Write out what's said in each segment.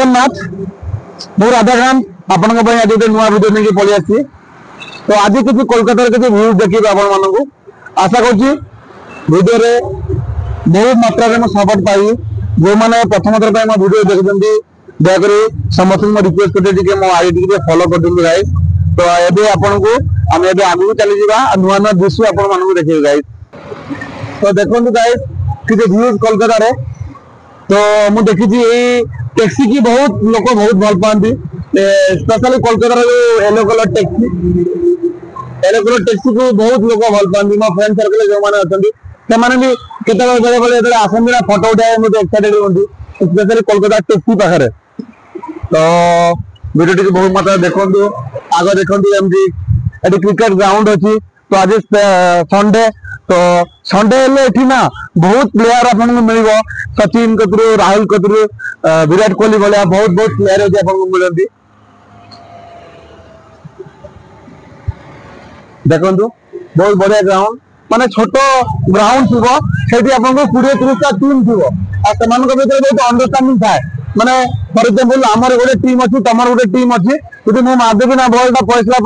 जगन्नाथ मु राधाकांत आपण आज गोटे नुआ भिडियो नहीं पलि आसी तो आज किसी कोलकाता किसी भ्यूज देखिए आपण मानू आशा करुच्ची भिडियो रे बहुत मात्रा में सपोर्ट पाई जो मैंने प्रथम थर मो भिडियो देखते दयाकोरी समस्त रिक्वेस्ट करते मो आईडी टी फॉलो कर दिखाई गाइस तो ये आपन को आम ए आगू चली जावा नुआ नुआ दृश्य आपण मानू देखिए गाइस तो देखो गाइस किसी भ्यूज कोलकाता रे तो मु देखी टैक्सी की बहुत लोग बहुत भल पाती स्पेशली कोलकाता जो येलो कलर टैक्सी को बहुत लोग भल पाती मो फ्रेंड सर्कल जो मैंने अच्छा से भी केतल बेले बेले आसती ना फोटो उठाए मुझे एक्साइटेड हूँ स्पेशली कोलकाता टैक्सी पाखे तो वीडियो टी बहुत मात्रा देखु आग देखते एमती क्रिकेट ग्राउंड अच्छी तो आज संडे तो संडे ना बहुत प्लेयर आपन को मिल सचिन कतरू राहुल कतरू विराट कोहली भाया बहुत बहुत प्लेयर अच्छे आपको मिलती देखु बहुत बढ़िया ग्राउंड माने छोट ग्राउंड थी से आपको 20-30 टीम थी से बहुत अंडरस्टांडिंग थाए माने फॉर एग्जांपल आमर गोटे टीम अच्छी तमर गोटे टीम अच्छी यदि मुझे मारदेवी ना बॉल पहुंचला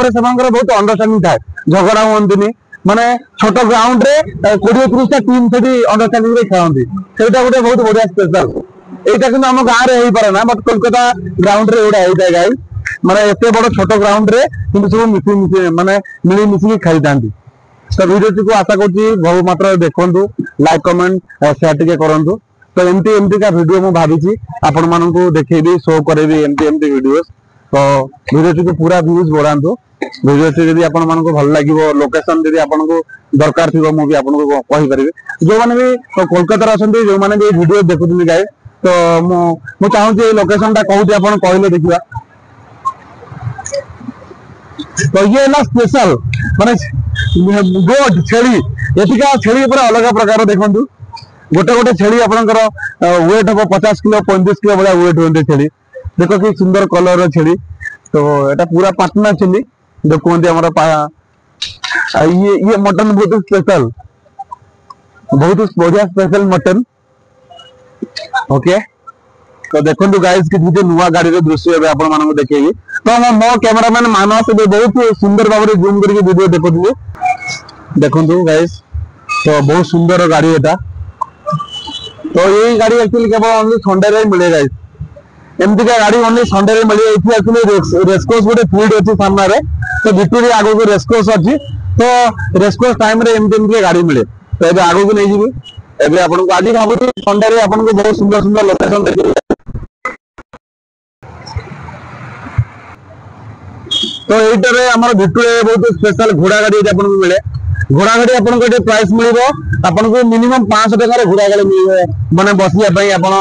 बहुत अंडरस्टांडिंग थाए झगड़ा हमें माने छोट ग्राउंड रे 20-30 टीम से अंडरस्टांडिंग रे खेलती सेटा गोटे बहुत बढ़िया स्पेशल एटा कि आम गाँव रे हो पारे ना बट कोलकाता ग्राउंड रे एटा होता है गाइस माने एते बड़ छोट ग्राउंड रे किंतु सब मिसी माने मिली मिसी खेली था तो वीडियो को आशा करुच्ची बहु मात्रा देखु लाइक कमेंट शेयर टिके करंतु तो एमती एमती का वीडियो मु भाभी आपण मानू देखेबी शो करेबी एमती एमती वीडियोस तो वीडियो को पूरा व्यूज बढ़ातु वीडियो जब आपण मानू भल लगे लोकेशन जब आपन को दरकार थी मुझे आपको कहीपरि जो मैंने भी कोलकाता अच्छा जो मैंने भी वीडियो देखुं गाए तो मु चाहूँ लोकेशन टा कहूँ आप कहले देखा तो ये है स्पेशल माने गोट छेली एटिका छेली पूरा अलग प्रकार देखु गोटे गोटे छेली आपंकर वेट हम 50 किलो 35 किलो भाया वेट होते छेली देख कि सुंदर कलर छेली तो एटा पूरा पाटना छेली देखते ये मटन बहुत स्पेशल बहुत बढ़िया स्पेशल मटन ओके तो देखो गाइस कि नुआ गाड़ी रो दृश्य आपण मानू देखेबी तो मो कैमरामैन मानस बहुत सुंदर भाव में जूम करके वीडियो देखुली देखो गाइस तो बहुत सुंदर गाड़ी एटा तो ये गाड़ी एक्चुअली केवल ओनली संडे रे मिले गाइस एमती का गाड़ी ओनली संडे रे मिले एक्चुअली रेसकोर्स गोटे फील्ड अच्छी सामने रे तो भितरी आगो को रेसकोर्स अच्छी तो रेसकोर्स टाइम रे एमती एमती गाड़ी मिले तो ये आगो को नहीं जीवी एबे आपन को आज भाबु संडे रे आपन को बहुत सुंदर सुंदर लोकेशन देखि तो एइटरे हमर भितरे बहुत स्पेशल घोड़ा गाड़ी आपन को मिले घोड़ा गाड़ी आपन को प्राइस मिलिबो आपन को मिनिमम 500 टका रे घोड़ा गाड़ी मिलिबो माने बसिया पई आपन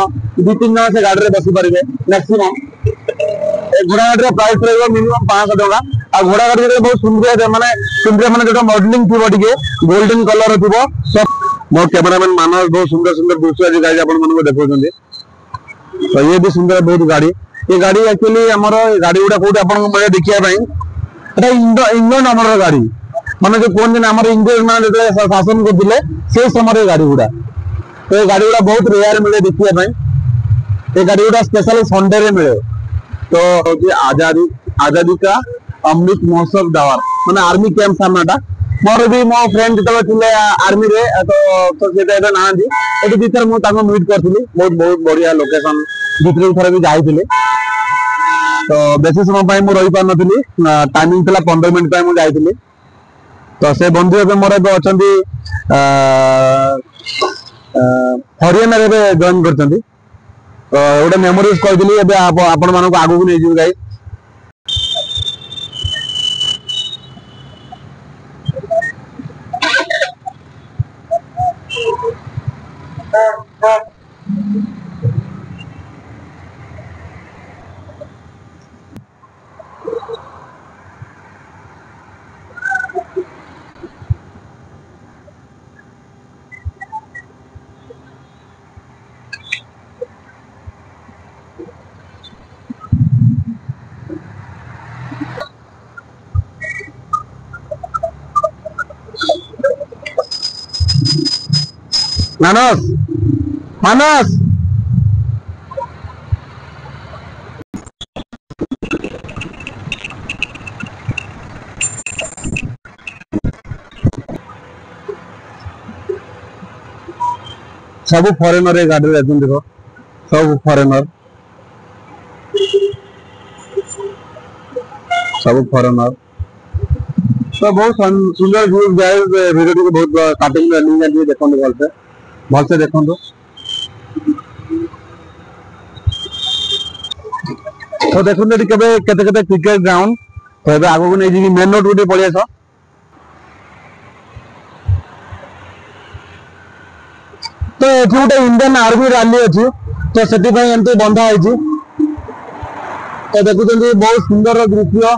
2-3 जण से गाड़ी रे बसि परिबे मैक्सिमम ए घोड़ा गाड़ी रे प्राइस रहइबो मिनिमम 500 टका आ घोड़ा गाड़ी रे बहुत सुंदर माने जो मॉडलिंग थिबो टिके गोल्डन कलर थिबो सब मो कैमरामैन मानस बहुत सुंदर सुंदर दृश्य गाड़ी आपन मन को देखौछन्ते तो ये भी सुंदर बहुत गाड़ी ये गाड़ी एक्चुअली हमर गाड़ी गुडा कोड आपन को मिले देखिया पई एटा इंग्लैंड हमर गाड़ी माने जो कोन दिन हमर इंग्लिश माने जे शासन को दिले से समय गाड़ी गुडा तो ये गाड़ी गुडा बहुत रेयर मिले देखिया पई ये गाड़ी गुडा स्पेशली संडे रे मिले तो जे आजादी का अमृत महोत्सव दावर माने आर्मी कैंप सामनाटा मोर भी मो फ्रेंड जब थे आर्मी रे तो सेटा ना ये भीतर मुझे मीट करी बहुत बहुत बढ़िया लोकेशन भीतर थर भी जाइए तो बेसी समय मुझे रही पार नी टाइमिंग था 15 मिनट मुझे जाइए तो से बंधु ए मोर अच्छा हरियाणा जॉइन कर गोटे मेमोरीज कही आपण मानक आगू नहीं जीव गाई मानस मानस सब फॉरेनर गाड़ी में देखो सब फॉरेनर तो बहुत सुंदर व्यूज गाइस वीडियो को बहुत स्टार्टिंग में एंडिंग में देखो भल से देखो तो देखो केते क्रिकेट ग्राउंड तो ये आगो नहीं जी मेन रोड गोटे पड़े आस तो ये गोटे इंडियन आर्मी रैली अच्छी तो से बंधा है तो देखुं बहुत सुंदर दृश्य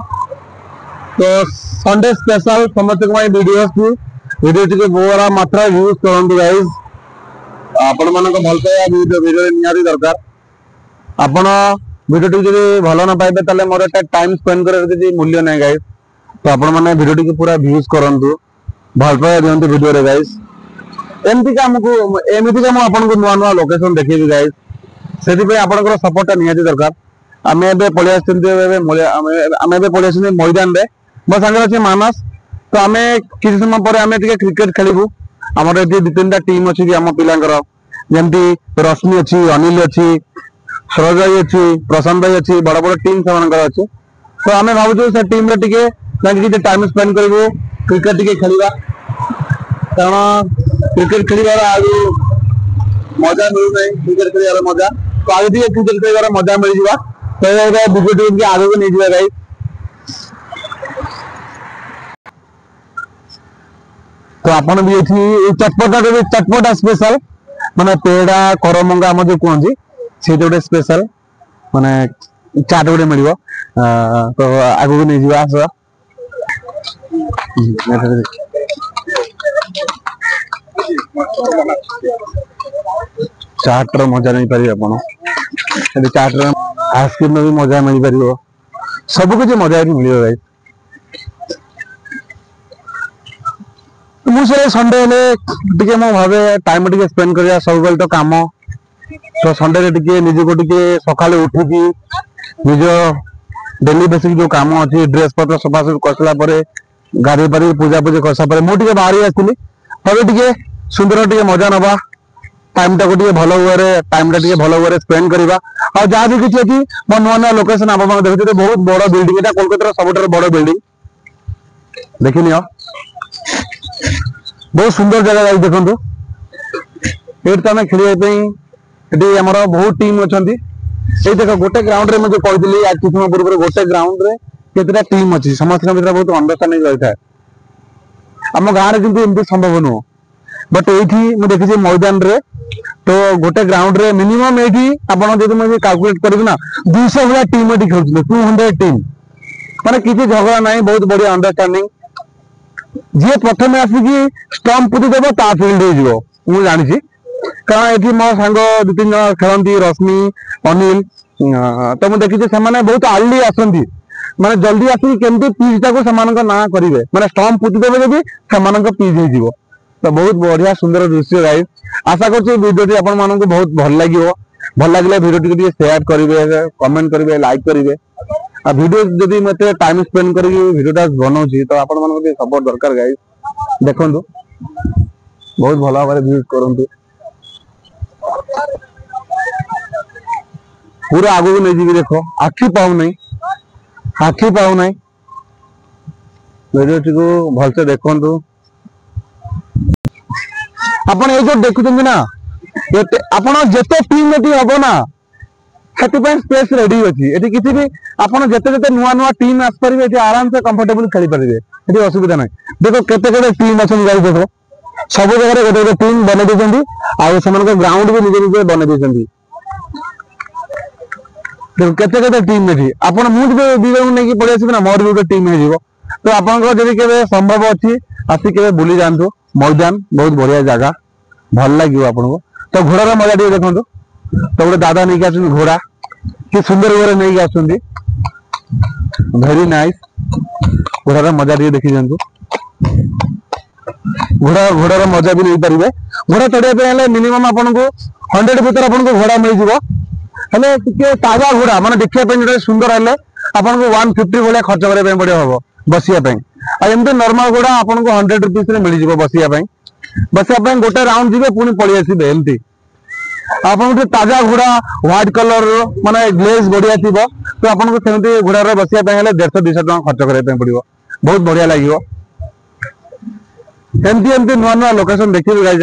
तो संडे स्पेशल समस्त वीडियो टी बड़ा मात्रा यूज करूँ गाइज आपण मान भल पाइबा वीडियो निहाती दरकार आपण वीडियो टी भल न पाइबे ताले मोर एटा टाइम स्पेंड कर किसी मूल्य नहीं गाइज तो आपण मैंने वीडियो टी पूरा व्यूज करूँ भल पाइबा दिखते वीडियो रे गाइज एमती आपको नुआ नुआ लोकेशन देखी गाइज से आपंकर सपोर्टा निहाती दरकार आम पलि पलि मैदान रे मो सांगे अच्छे मानस तो आम किसी समय पर आम क्रिकेट खेलू आमर ये दु तीन टीम अच्छी आम पिलांकर जमती रश्मि अच्छी अनिल अच्छी सरोज भाई अच्छी प्रशांत भाई अच्छी बड़ बड़ टीम से अच्छे तो आम भावुँ से टीम रे टाइम स्पेंड करूँ क्रिकेट टी खेलवा कारण क्रिकेट खेल आज मजा मिलूना क्रिकेट खेल मजा तो आज क्रिकेट खेल मजा मिल जावा तो वीडियो टीम आगे नहीं जावा गाइस तो आपन भी ये चटपटा स्पेशल माने पेड़ा करमंगा हम जो कहते से गोटे स्पेशल माने चाट गोटे मिल तो आगू नहीं जावा आस चाट रो मजा नहीं पारे आपण चाट रो आइसक्रीम भी मजा मिल पार सब कुछ मजा मिल भाई मुझे संडे टे मो भावे टाइम टे स्पेंड कर सब बेल तो काम तो संडे टे निजको टे सका उठिकी निज डेली बेसिक जो काम अच्छी ड्रेस पत्र सफासफी करसला गाड़ी पारी पूजा पूजा करसा मुझे बाहरी आसती तबे टे सुंदर टे मजा नवा टाइम टाक भल हुए टाइम टा भल हुए स्पेंड करवा और जहाँ भी किसी अच्छी मो नुआ नुआ लोकेशन आप देखते बहुत बड़ बिल्डिंग यहाँ कोलकाता सब बड़ बिल्डिंग देखनी बहुत सुंदर जगह देखो ये तो आम खेल आमर बहुत टीम अच्छा ये देख गोटे ग्राउंड में जो कही आज किस समय पूर्व गोटे ग्राउंड में केतटा टीम अच्छी समस्त भर बहुत अंडरस्टांडिंग रही है आम गाँव में किसी एमती संभव नुह बट ये देखी मैदान रे तो गोटे ग्राउंड रे मिनिमम ये आपड़ी कैलकुलेट करी ना 200 भाया टीम ये खेलते 200 टीम माने किसी झगड़ा नहीं बहुत बढ़िया अंडरस्टांडिंग जी प्रथम आसिकी स्टंप पुति देव ता फील्ड हो जानी कारण ये मो सांग दु तीन जन खेलती रश्मि अनिल तो मुझे देखी से बहुत आर्ली आसती माने जल्दी आसिक केमती पिच टाक ना करेंगे माने स्टंप पुति देवे जब से पिच हो तो बहुत बढ़िया सुंदर दृश्य गाइस आशा करछि वीडियो आपण मानक बहुत भल लागिवो भल लागले वीडियो टी शेयर करेंगे कमेंट करेंगे लाइक करेंगे आ वीडियो जदि मते टाइम स्पेंड करी वीडियोटा बनाउछि तो आपण मानक सपोर्ट दरकार गाइस देखंतु बहुत भल भाव व्यूज करंतु पूरा आगु नहीं जीवी देखो आखि पाऊ नहीं वीडियो टी को भल से देखंतु आपण ये जो देखुछन ना आपण जते टीम में हबो ना स्पेस रेडी अच्छी ये किसी भी आपड़ जिते नुआ नुआ टीम आसपारे ये आराम से कंफर्टेबल खेली पारे ये असुविधा ना देखो केते टीम अच्छे देखो सब जगह गोटे गोटे टीम बन देते ग्राउंड भी निजे निजे बन देते देखो केते टीम अच्छी आप मुझे दी जन नहीं पड़े आसबे ना मोर भी गोटे टीम हो तो आपके संभव अच्छी आसिक बुली जातु मैदान बहुत बढ़िया जगह भल लगे आपको तो घोड़ार मजा टे देखो तो गोटे दादा नहीं आस घोड़ा कि सुंदर भाव नहीं आसुंदी वेरी नाइस घोड़ार मजा टे देखी दिंतु घोड़ार मजा भी नहीं पारे घोड़ा चढ़ाई मिनिमम आपको 100 भर आपको घोड़ा मिल जाए ताजा घोड़ा माने देखा सुंदर है आपको 150 भाया खर्च करने पड़े हम बसिया एमती नॉर्मल घोड़ा आपको 100 रुपीस मिल जाए बसिया गोटे राउंड जी पुणी पलि आसबे एमती आपन गोटे ताजा घोड़ा व्हाइट कलर माने ग्लेज बढ़िया थी तो आपको सेमती घोड़ा बसिया 150-200 टका खर्च करने पड़ो बहुत बढ़िया लगे एमती एमती नुआ नुआ लोकेशन देखिए गाइस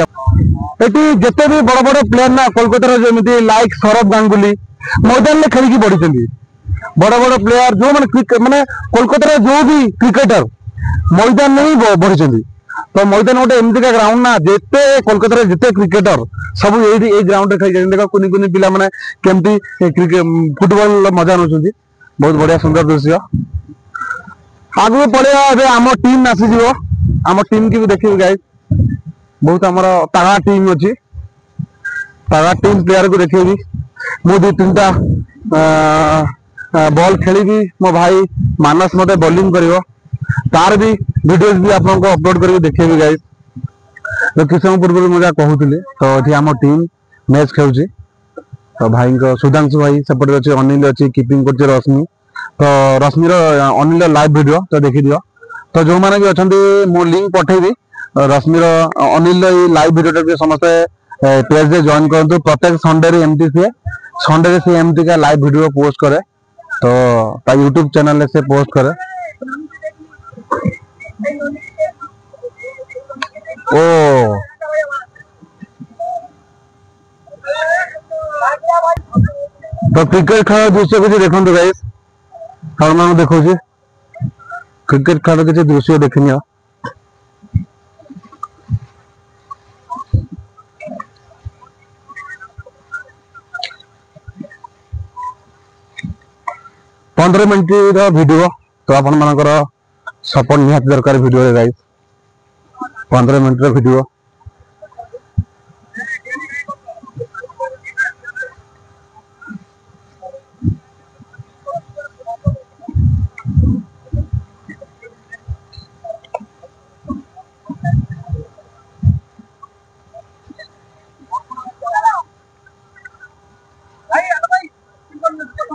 एटी जिते भी बड़ बड़ प्लेयर ना कोलकाता जमी लाइक सौरभ गांगुली मैदान में खेलिकी बढ़ी बड़ बड़ प्लेयर जो मैंने कोलकाता जो भी क्रिकेटर मैदान में ही बढ़ी तो मैदान गोटे एमतीका ग्राउंड ना जिते कोलकाता जिते क्रिकेटर सब यही ग्राउंड में खेल देख कुनी कुनी पिला माने केमती फुटबॉल मजा नौ बहुत बढ़िया सुंदर दृश्य आगु पड़े आम टीम आसीज आम टीम की भी देखिए गाइस बहुत आमर तागा टीम अच्छी तागा टीम प्लेयर को देखिए मु 2-3टा बॉल खेली मो भाई मानस मते बॉलिंग करिवो तार भी वीडियोस भी आपको अपलोड करके देखिए गाइस तो किछ समय पूर्व मुझे कहूली तो ये आम टीम मैच खेलुची तो भाई को सुधांशु भाई सेपटे अच्छे अनिल अच्छी कीपिंग कर रश्मि तो रश्मिर अनिल लाइव वीडियो तो देखी दियो तो जो मैंने भी अच्छा मो लिंक पठेबी रश्मिर अनिल लाइव वीडियो भी समस्ते पेज रे जॉइन करंतु प्रत्येक संडे रे एमटी से एमटी का लाइव वीडियो पोस्ट करे तो ता यूट्यूब चैनल से पोस्ट करे ओ तो क्रिकेट खेल दृश्य किसी देखो गाइस मान देखो क्रिकेट खेल किसी दृश्य देखनी 15 मिनट वीडियो तो आपण मानकर सपोर्ट निहाती दरकार वीडियो रे गाइस 15 मिनट वीडियो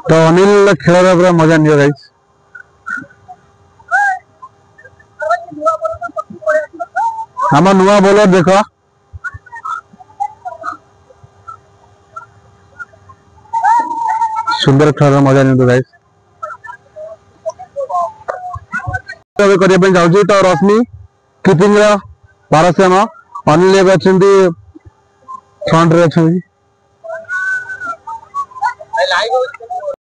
तो अनिल खेल पूरा मजा नहीं गाइस हम नुआ बॉलर देख सुंदर खेल मजा नहीं गाइस जाऊँ तो रश्मि कीपिंग पारस्यम अनिल अच्छा फ्रंट रे अच्छा